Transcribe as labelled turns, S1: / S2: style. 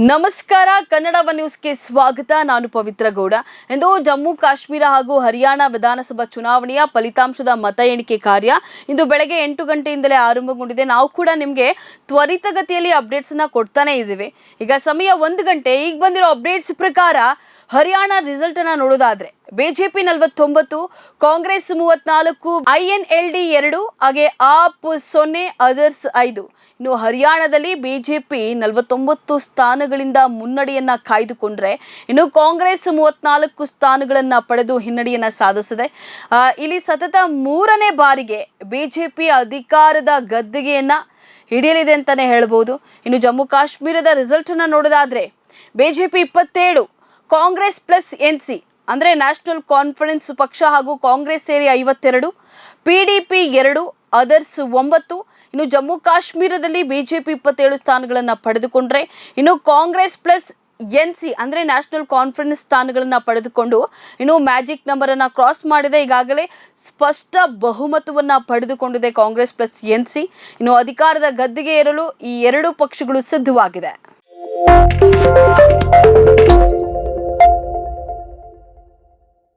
S1: ನಮಸ್ಕಾರ, ಕನ್ನಡ ನ್ಯೂಸ್ಗೆ ಸ್ವಾಗತ. ನಾನು ಪವಿತ್ರ ಗೌಡ. ಇಂದು ಜಮ್ಮು ಕಾಶ್ಮೀರ ಹಾಗೂ ಹರಿಯಾಣ ವಿಧಾನಸಭಾ ಚುನಾವಣೆಯ ಫಲಿತಾಂಶದ ಮತ ಎಣಿಕೆ ಕಾರ್ಯ ಇಂದು ಬೆಳಗ್ಗೆ 8 ಗಂಟೆಯಿಂದಲೇ ಆರಂಭಗೊಂಡಿದೆ. ನಾವು ಕೂಡ ನಿಮಗೆ ತ್ವರಿತಗತಿಯಲ್ಲಿ ಅಪ್ಡೇಟ್ಸ್ ಅನ್ನ ಕೊಡ್ತಾನೆ ಇದ್ದೀವಿ. ಈಗ ಸಮಯ 1 ಗಂಟೆ. ಈಗ ಬಂದಿರೋ ಅಪ್ಡೇಟ್ಸ್ ಪ್ರಕಾರ ಹರಿಯಾಣ ರಿಸಲ್ಟ್ ಅನ್ನ ನೋಡೋದಾದ್ರೆ ಬಿಜೆಪಿ 49, ಕಾಂಗ್ರೆಸ್ 34, INLD 2, ಹಾಗೆ ಆಪ್ 0, ಅದರ್ಸ್ 5. ಇನ್ನು ಹರಿಯಾಣದಲ್ಲಿ ಬಿಜೆಪಿ 49 ಸ್ಥಾನಗಳಿಂದ ಮುನ್ನಡೆಯನ್ನ ಕಾಯ್ದುಕೊಂಡ್ರೆ ಇನ್ನು ಕಾಂಗ್ರೆಸ್ 34 ಸ್ಥಾನಗಳನ್ನ ಪಡೆದು ಹಿನ್ನಡೆಯನ್ನ ಸಾಧಿಸಿದೆ. ಇಲ್ಲಿ ಸತತ 3ನೇ ಬಾರಿಗೆ ಬಿಜೆಪಿ ಅಧಿಕಾರದ ಗದ್ದುಗೆಯನ್ನ ಹಿಡಿಯಲಿದೆ ಅಂತಾನೆ ಹೇಳ್ಬೋದು. ಇನ್ನು ಜಮ್ಮು ಕಾಶ್ಮೀರದ ರಿಸಲ್ಟ್ ಅನ್ನ ನೋಡೋದಾದ್ರೆ ಬಿಜೆಪಿ 27, ಕಾಂಗ್ರೆಸ್ ಪ್ಲಸ್ NC ಅಂದ್ರೆ ನ್ಯಾಷನಲ್ ಕಾನ್ಫರೆನ್ಸ್ ಪಕ್ಷ ಹಾಗೂ ಕಾಂಗ್ರೆಸ್ ಸೇರಿ 52, PDP 2, ಅದರ್ಸ್ 9. ಇನ್ನು ಜಮ್ಮು ಕಾಶ್ಮೀರದಲ್ಲಿ ಬಿಜೆಪಿ 27 ಸ್ಥಾನಗಳನ್ನು ಪಡೆದುಕೊಂಡ್ರೆ ಇನ್ನು ಕಾಂಗ್ರೆಸ್ ಪ್ಲಸ್ NC ಅಂದ್ರೆ ನ್ಯಾಷನಲ್ ಕಾನ್ಫರೆನ್ಸ್ ಸ್ಥಾನಗಳನ್ನ ಪಡೆದುಕೊಂಡು ಇನ್ನು ಮ್ಯಾಜಿಕ್ ನಂಬರ್ ಅನ್ನ ಕ್ರಾಸ್ ಮಾಡಿದೆ. ಈಗಾಗಲೇ ಸ್ಪಷ್ಟ ಬಹುಮತವನ್ನ ಪಡೆದುಕೊಂಡಿದೆ ಕಾಂಗ್ರೆಸ್ ಪ್ಲಸ್ NC. ಇನ್ನು ಅಧಿಕಾರದ ಗದ್ದಿಗೆ ಏರಲು ಈ 2 ಪಕ್ಷಗಳು ಸಿದ್ಧವಾಗಿದೆ.